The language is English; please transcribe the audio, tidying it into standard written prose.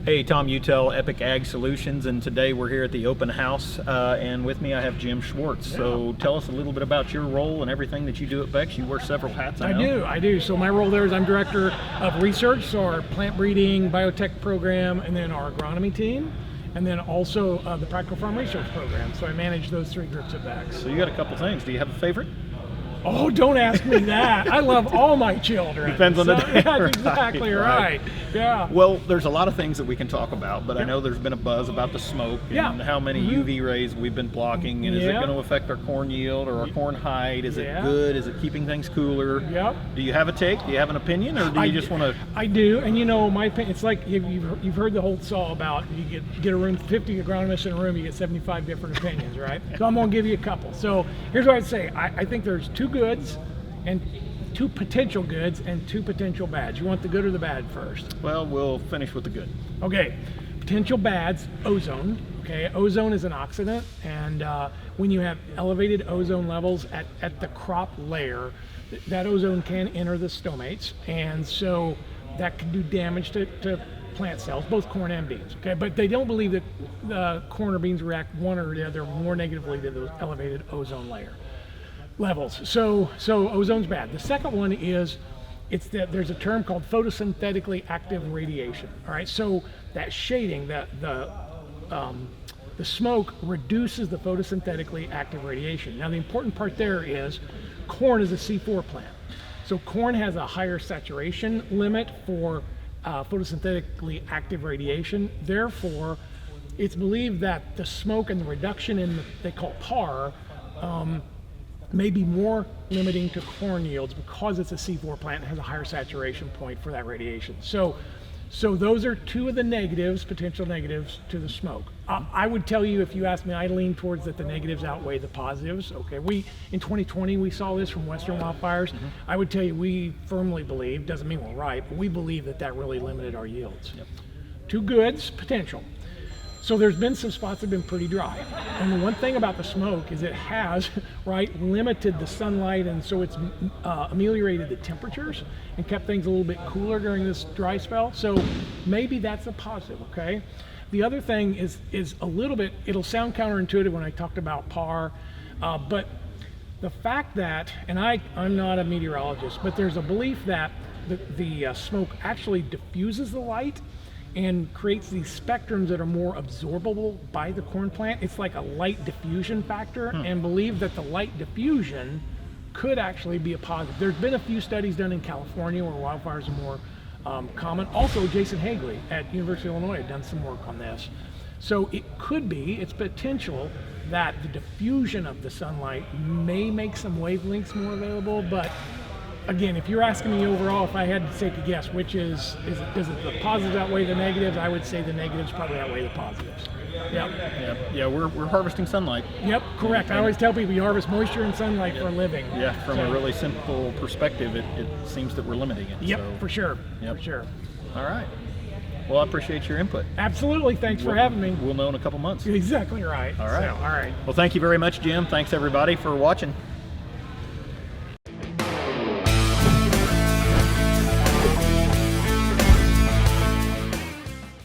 Hey, Tom Utel, Epic Ag Solutions, and today we're here at the open house, and with me I have Jim Schwartz. Yeah. So tell us a little bit about your role and everything that you do at Beck's. You wear several hats, I know. I do. So my role there is I'm director of research, so our plant breeding, biotech program, and then our agronomy team, and then also the practical farm research program. So I manage those three groups at Beck's. So you got a couple things. Do you have a favorite? Oh, don't ask me that. I love all my children. Depends on the day. That's exactly right. Yeah. Well, there's a lot of things that we can talk about, but I know there's been a buzz about the smoke and how many UV rays we've been blocking, and is it going to affect our corn yield or our corn height? Is it good? Is it keeping things cooler? Yep. Do you have a take? Do you have an opinion, or do you just want to? I do, and you know, my opinion, it's like you've heard the whole saw about you get a room, 50 agronomists in a room, you get 75 different opinions, right? So I'm going to give you a couple. So here's what I'd say. I think there's two goods and two potential goods and two potential bads. You want the good or the bad first? Well, we'll finish with the good. Okay, potential bads, ozone. Okay, ozone is an oxidant, and when you have elevated ozone levels at the crop layer, that ozone can enter the stomates, and so that can do damage to plant cells, both corn and beans. Okay, but they don't believe that corn or beans react one or the other more negatively to those elevated ozone layer levels. So ozone's bad. The second one is there's a term called photosynthetically active radiation. All right, so that shading, the smoke reduces the photosynthetically active radiation. Now the important part there is corn is a C4 plant. So corn has a higher saturation limit for photosynthetically active radiation. Therefore, it's believed that the smoke and the reduction in they call PAR may be more limiting to corn yields because it's a C4 plant and has a higher saturation point for that radiation. So those are two of the negatives, potential negatives to the smoke. I would tell you, if you ask me, I lean towards that the negatives outweigh the positives. Okay, in 2020 we saw this from western wildfires. I would tell you we firmly believe, doesn't mean we're right, but we believe that really limited our yields. Two goods, potential. So there's been some spots that have been pretty dry. And the one thing about the smoke is it has, limited the sunlight, and so it's ameliorated the temperatures and kept things a little bit cooler during this dry spell. So maybe that's a positive, okay? The other thing is a little bit, it'll sound counterintuitive when I talked about PAR, but the fact that, and I'm not a meteorologist, but there's a belief that the smoke actually diffuses the light and creates these spectrums that are more absorbable by the corn plant. It's like a light diffusion factor, and believe that the light diffusion could actually be a positive. There's been a few studies done in California where wildfires are more common. Also, Jason Hagley at University of Illinois had done some work on this. So it could be, it's potential that the diffusion of the sunlight may make some wavelengths more available, but again, if you're asking me overall, if I had to take a guess, which does it the positives outweigh the negatives? I would say the negatives probably outweigh the positives. Yeah, we're harvesting sunlight. Yep, correct. I always tell people you harvest moisture and sunlight for a living. Yeah, from a really simple perspective, it seems that we're limiting it. Yep, so. for sure. All right. Well, I appreciate your input. Absolutely. Thanks for having me. We'll know in a couple months. Exactly right. All right. All right. Well, thank you very much, Jim. Thanks, everybody, for watching.